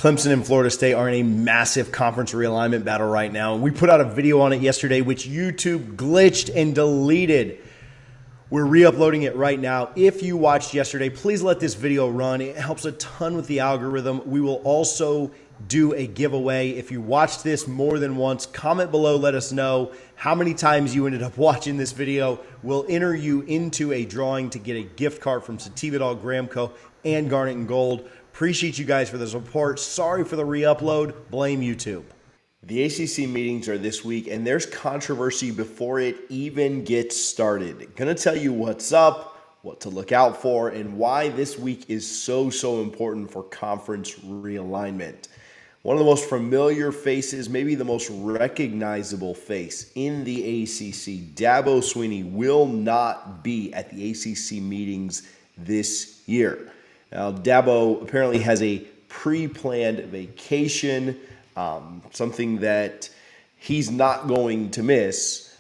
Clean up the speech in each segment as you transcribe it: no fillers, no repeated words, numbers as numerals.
Clemson and Florida State are in a massive conference realignment battle right now. And we put out a video on it yesterday, which YouTube glitched and deleted. We're re-uploading it right now. If you watched yesterday, please let this video run. It helps a ton with the algorithm. We will also do a giveaway. If you watched this more than once, comment below, let us know how many times you ended up watching this video. We'll enter you into a drawing to get a gift card from Sativa Graham Co. and Garnet and Gold. Appreciate you guys for the support. Sorry for the re-upload. Blame YouTube. The ACC meetings are this week, and there's controversy before it even gets started. Gonna tell you what's up, what to look out for, and why this week is so important for conference realignment. One of the most familiar faces, maybe the most recognizable face in the ACC, Dabo Swinney, will not be at the ACC meetings this year. Now, Dabo apparently has a pre-planned vacation, something that he's not going to miss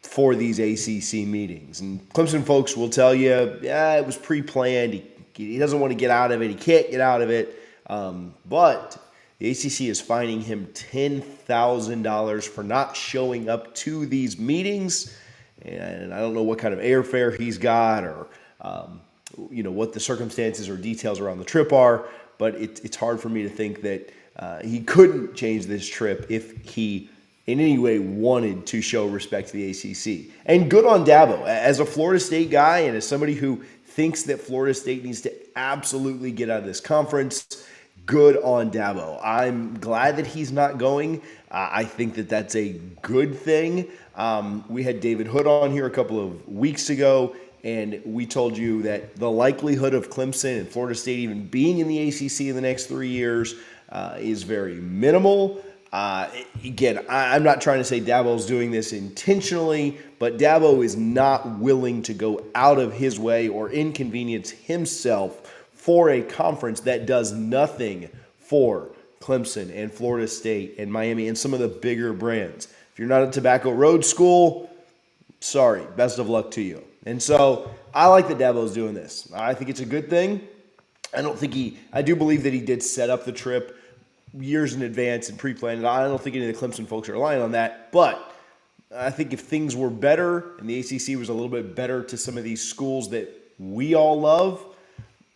for these ACC meetings. And Clemson folks will tell you, yeah, it was pre-planned. He doesn't want to get out of it. He can't get out of it. But the ACC is fining him $10,000 for not showing up to these meetings. And I don't know what kind of airfare he's got or what the circumstances or details around the trip are, but it's hard for me to think that he couldn't change this trip if he in any way wanted to show respect to the ACC. And good on Dabo. As a Florida State guy and as somebody who thinks that Florida State needs to absolutely get out of this conference, good on Dabo. I'm glad that he's not going. I think that that's a good thing. We had David Hood on here a couple of weeks ago, and we told you that the likelihood of Clemson and Florida State even being in the ACC in the next 3 years is very minimal. Again, I'm not trying to say Dabo's doing this intentionally, but Dabo is not willing to go out of his way or inconvenience himself for a conference that does nothing for Clemson and Florida State and Miami and some of the bigger brands. If you're not a Tobacco Road school, sorry, best of luck to you. And so I like that Dabo's doing this. I think it's a good thing. I do believe that he did set up the trip years in advance and pre-planned it. I don't think any of the Clemson folks are relying on that. But I think if things were better and the ACC was a little bit better to some of these schools that we all love,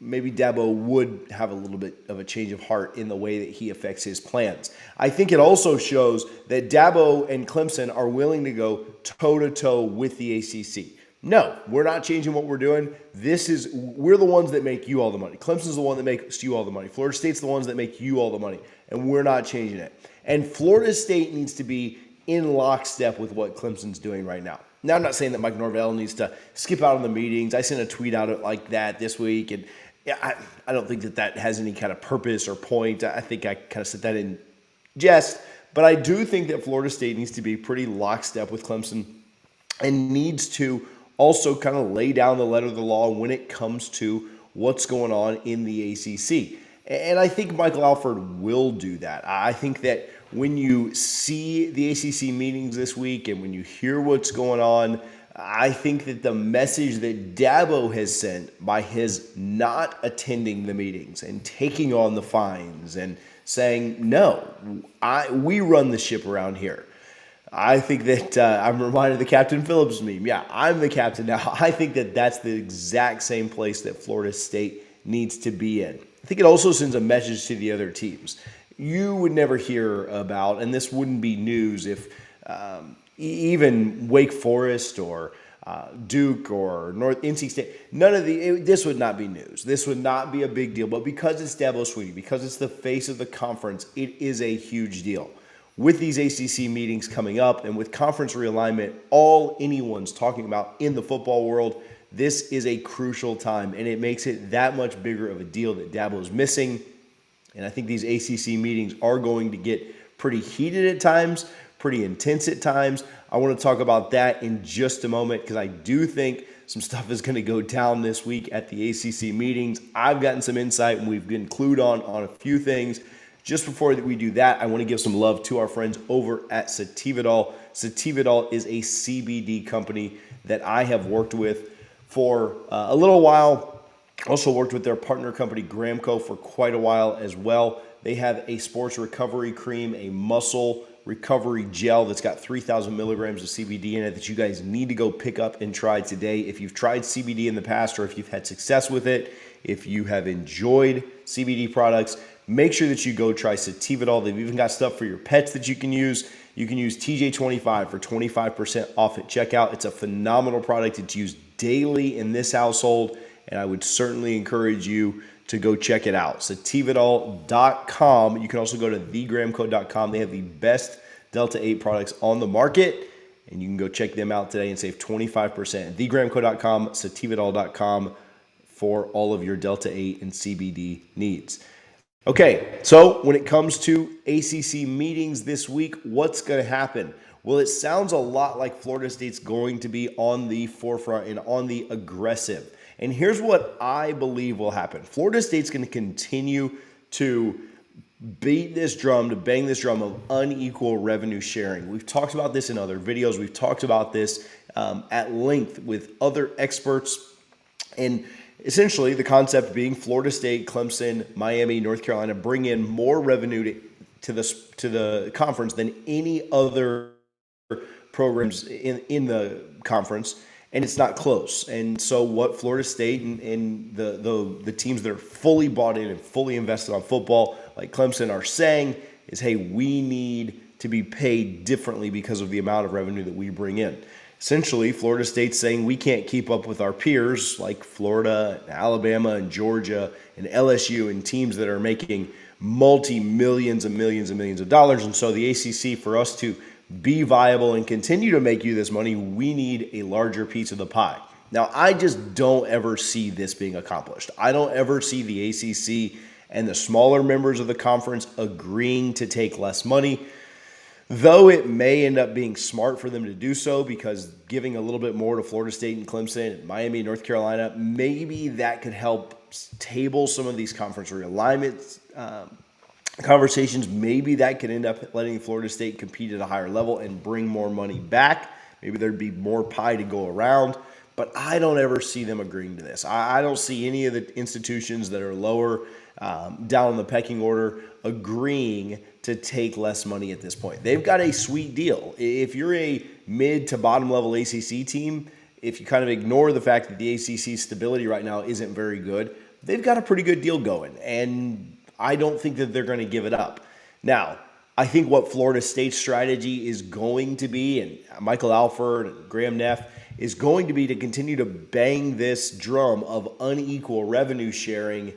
maybe Dabo would have a little bit of a change of heart in the way that he affects his plans. I think it also shows that Dabo and Clemson are willing to go toe-to-toe with the ACC. No, we're not changing what we're doing. We're the ones that make you all the money. Clemson's the one that makes you all the money. Florida State's the ones that make you all the money, and we're not changing it. And Florida State needs to be in lockstep with what Clemson's doing right now. Now, I'm not saying that Mike Norvell needs to skip out on the meetings. I sent a tweet out like that this week, and I don't think that has any kind of purpose or point. I think I kind of said that in jest, but I do think that Florida State needs to be pretty lockstep with Clemson and needs to also kind of lay down the letter of the law when it comes to what's going on in the ACC. And I think Michael Alford will do that. I think that when you see the ACC meetings this week and when you hear what's going on, I think that the message that Dabo has sent by his not attending the meetings and taking on the fines and saying, no, we run the ship around here. I think that I'm reminded of the Captain Phillips meme. Yeah, I'm the captain now. I think that that's the exact same place that Florida State needs to be in. I think it also sends a message to the other teams. You would never hear about, and this wouldn't be news if even Wake Forest or Duke or NC State, this would not be news. This would not be a big deal. But because it's Dabo Swinney, because it's the face of the conference, it is a huge deal. With these ACC meetings coming up and with conference realignment, all anyone's talking about in the football world, this is a crucial time, and it makes it that much bigger of a deal that Dabo's missing. And I think these ACC meetings are going to get pretty heated at times, pretty intense at times. I want to talk about that in just a moment because I do think some stuff is going to go down this week at the ACC meetings. I've gotten some insight and we've been clued on a few things. Just before we do that, I want to give some love to our friends over at Sativa. Sativa is a CBD company that I have worked with for a little while. Also worked with their partner company, Gramco, for quite a while as well. They have a sports recovery cream, a muscle recovery gel that's got 3,000 milligrams of CBD in it that you guys need to go pick up and try today. If you've tried CBD in the past or if you've had success with it, if you have enjoyed CBD products, make sure that you go try Satividol. They've even got stuff for your pets that you can use. You can use TJ25 for 25% off at checkout. It's a phenomenal product. It's used daily in this household, and I would certainly encourage you to go check it out. Satividol.com. You can also go to thegramco.com. They have the best Delta 8 products on the market, and you can go check them out today and save 25%. Thegramco.com, Satividol.com for all of your Delta 8 and CBD needs. Okay, so when it comes to ACC meetings this week, what's going to happen? Well, it sounds a lot like Florida State's going to be on the forefront and on the aggressive. And here's what I believe will happen. Florida State's going to continue to beat this drum, to bang this drum of unequal revenue sharing. We've talked about this in other videos. We've talked about this at length with other experts. And essentially the concept being Florida State, Clemson, Miami, North Carolina bring in more revenue to the conference than any other programs in the conference. And it's not close. And so what Florida State and the teams that are fully bought in and fully invested on football, like Clemson, are saying is, hey, we need to be paid differently because of the amount of revenue that we bring in. Essentially, Florida State's saying we can't keep up with our peers like Florida, and Alabama, and Georgia, and LSU, and teams that are making multi-millions and millions and millions of dollars. And so the ACC, for us to be viable and continue to make you this money, we need a larger piece of the pie. Now, I just don't ever see this being accomplished. I don't ever see the ACC and the smaller members of the conference agreeing to take less money, though it may end up being smart for them to do so, because giving a little bit more to Florida State and Clemson and Miami and North Carolina, maybe that could help table some of these conference realignments conversations. Maybe that could end up letting Florida State compete at a higher level and bring more money back. Maybe there'd be more pie to go around, but I don't ever see them agreeing to this. I don't see any of the institutions that are lower down the pecking order agreeing to take less money at this point. They've got a sweet deal. If you're a mid to bottom level ACC team, if you kind of ignore the fact that the ACC stability right now isn't very good, they've got a pretty good deal going, and I don't think that they're going to give it up. Now, I think what Florida State's strategy is going to be, and Michael Alford and Graham Neff, is going to be to continue to bang this drum of unequal revenue sharing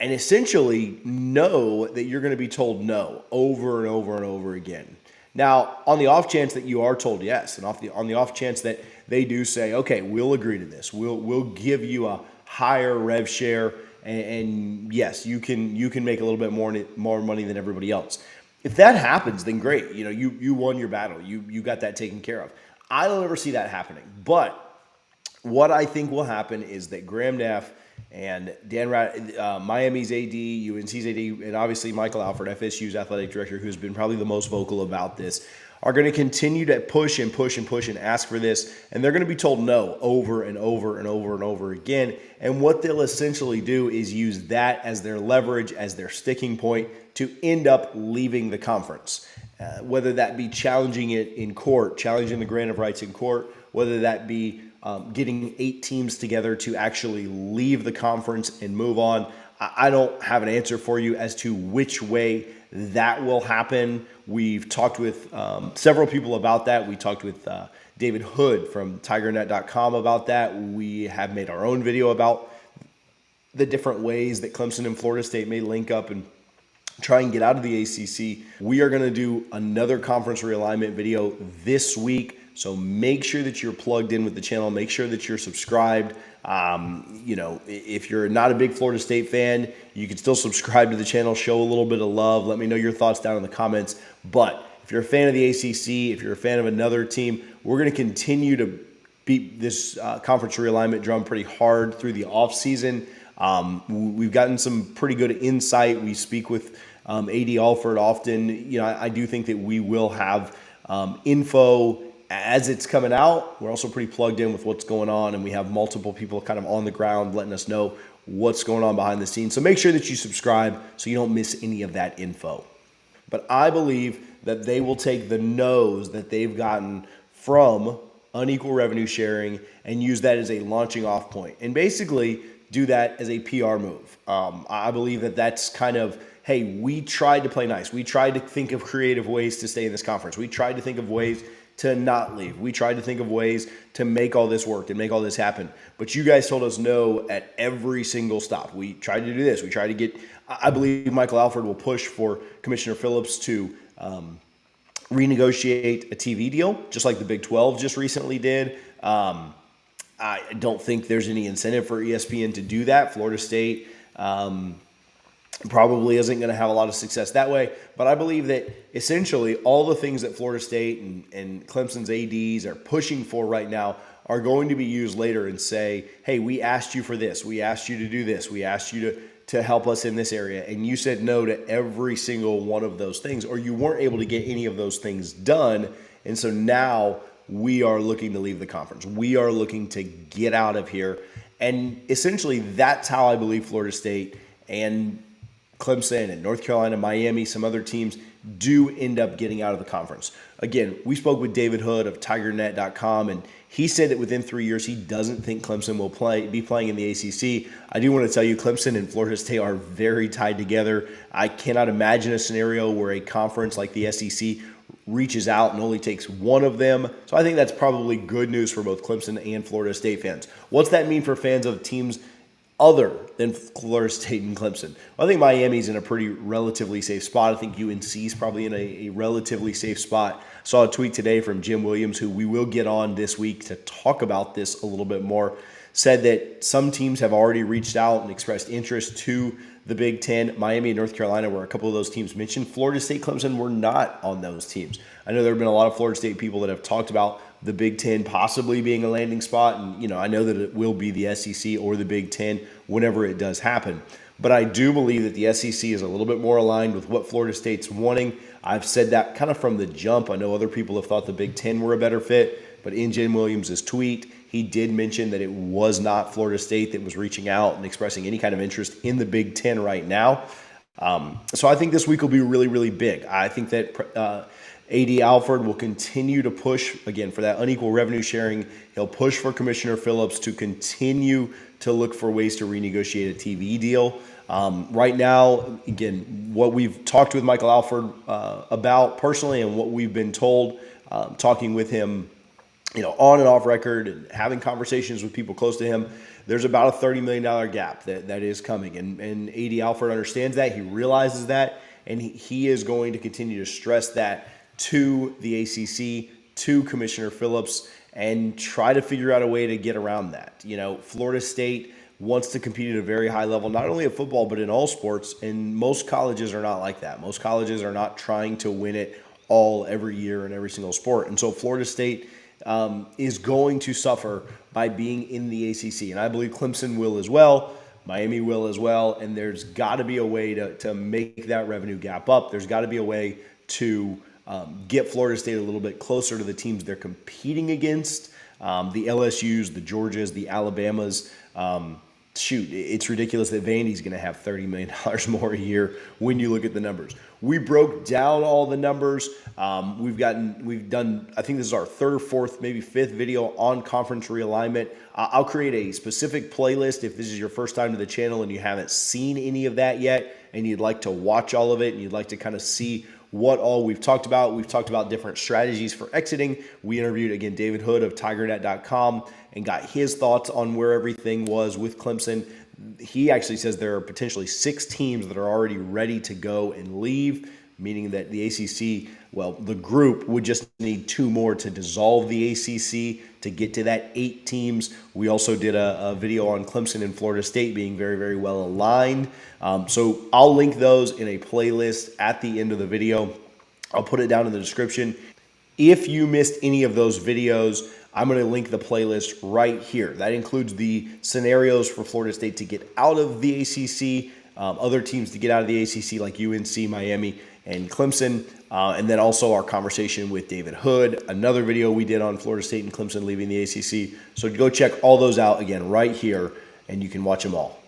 and essentially know that you're going to be told no over and over and over again. Now, on the off chance that you are told yes, and on the off chance that they do say, okay, we'll agree to this, we'll give you a higher rev share, and yes, you can make a little bit more money than everybody else. If that happens, then great. You won your battle. You got that taken care of. I don't ever see that happening. But what I think will happen is that Graham Neff and Miami's AD, UNC's AD, and obviously Michael Alford, FSU's athletic director, who's been probably the most vocal about this, are going to continue to push and push and push and ask for this, and they're going to be told no over and over and over and over again. And what they'll essentially do is use that as their leverage, as their sticking point to end up leaving the conference, whether that be challenging it in court, challenging the grant of rights in court, whether that be getting 8 teams together to actually leave the conference and move on. I don't have an answer for you as to which way that will happen. We've talked with several people about that. We talked with David Hood from TigerNet.com about that. We have made our own video about the different ways that Clemson and Florida State may link up and try and get out of the ACC. We are going to do another conference realignment video this week, so make sure that you're plugged in with the channel. Make sure that you're subscribed. If you're not a big Florida State fan, you can still subscribe to the channel, show a little bit of love. Let me know your thoughts down in the comments. But if you're a fan of the ACC, if you're a fan of another team, we're going to continue to beat this conference realignment drum pretty hard through the offseason. We've gotten some pretty good insight. We speak with AD Alford often. I do think that we will have info as it's coming out. We're also pretty plugged in with what's going on, and we have multiple people kind of on the ground letting us know what's going on behind the scenes. So make sure that you subscribe so you don't miss any of that info. But I believe that they will take the no's that they've gotten from unequal revenue sharing and use that as a launching off point and basically do that as a PR move. I believe that that's kind of, hey, we tried to play nice. We tried to think of creative ways to stay in this conference. We tried to think of ways to not leave. We tried to think of ways to make all this work and make all this happen. But you guys told us no at every single stop. We tried to do this. We tried to get, I believe Michael Alford will push for Commissioner Phillips to renegotiate a TV deal, just like the Big 12 just recently did. I don't think there's any incentive for ESPN to do that. Florida State probably isn't going to have a lot of success that way. But I believe that essentially all the things that Florida State and Clemson's ADs are pushing for right now are going to be used later and say, hey, we asked you for this. We asked you to do this. We asked you to help us in this area. And you said no to every single one of those things, or you weren't able to get any of those things done. And so now we are looking to leave the conference. We are looking to get out of here. And essentially that's how I believe Florida State and Clemson and North Carolina, Miami, some other teams do end up getting out of the conference. Again, we spoke with David Hood of TigerNet.com, and he said that within 3 years he doesn't think Clemson will be playing in the ACC. I do want to tell you, Clemson and Florida State are very tied together. I cannot imagine a scenario where a conference like the SEC reaches out and only takes one of them. So I think that's probably good news for both Clemson and Florida State fans. What's that mean for fans of teams other than Florida State and Clemson? Well, I think Miami's in a pretty relatively safe spot. I think UNC's probably in a relatively safe spot. Saw a tweet today from Jim Williams, who we will get on this week to talk about this a little bit more, said that some teams have already reached out and expressed interest to the Big Ten. Miami and North Carolina were a couple of those teams mentioned. Florida State, Clemson were not on those teams. I know there have been a lot of Florida State people that have talked about the Big Ten possibly being a landing spot. And, I know that it will be the SEC or the Big Ten whenever it does happen. But I do believe that the SEC is a little bit more aligned with what Florida State's wanting. I've said that kind of from the jump. I know other people have thought the Big Ten were a better fit. But in Jim Williams' tweet, he did mention that it was not Florida State that was reaching out and expressing any kind of interest in the Big Ten right now. So I think this week will be really, really big. I think that AD Alford will continue to push, again, for that unequal revenue sharing. He'll push for Commissioner Phillips to continue to look for ways to renegotiate a TV deal. Right now, again, what we've talked with Michael Alford about personally and what we've been told, talking with him on and off record and having conversations with people close to him, there's about a $30 million gap that is coming. And AD Alford understands that. He realizes that. And he is going to continue to stress that to the ACC, to Commissioner Phillips, and try to figure out a way to get around that. Florida State wants to compete at a very high level, not only in football, but in all sports. And most colleges are not like that. Most colleges are not trying to win it all every year in every single sport. And so Florida State is going to suffer by being in the ACC. And I believe Clemson will as well. Miami will as well. And there's got to be a way to make that revenue gap up. There's got to be a way to get Florida State a little bit closer to the teams they're competing against. The LSUs, the Georgias, the Alabamas. It's ridiculous that Vandy's going to have $30 million more a year when you look at the numbers. We broke down all the numbers. We've done, I think this is our third, fourth, maybe fifth video on conference realignment. I'll create a specific playlist if this is your first time to the channel and you haven't seen any of that yet and you'd like to watch all of it and you'd like to kind of see what all we've talked about. We've talked about different strategies for exiting. We interviewed, again, David Hood of TigerNet.com and got his thoughts on where everything was with Clemson. He actually says there are potentially 6 teams that are already ready to go and leave, meaning that the ACC, the group would just need 2 more to dissolve the ACC to get to that 8 teams. We also did a video on Clemson and Florida State being very, very well aligned. So I'll link those in a playlist at the end of the video. I'll put it down in the description. If you missed any of those videos, I'm going to link the playlist right here. That includes the scenarios for Florida State to get out of the ACC, other teams to get out of the ACC like UNC, Miami, and Clemson, and then also our conversation with David Hood, another video we did on Florida State and Clemson leaving the ACC. So go check all those out, again, right here, and you can watch them all.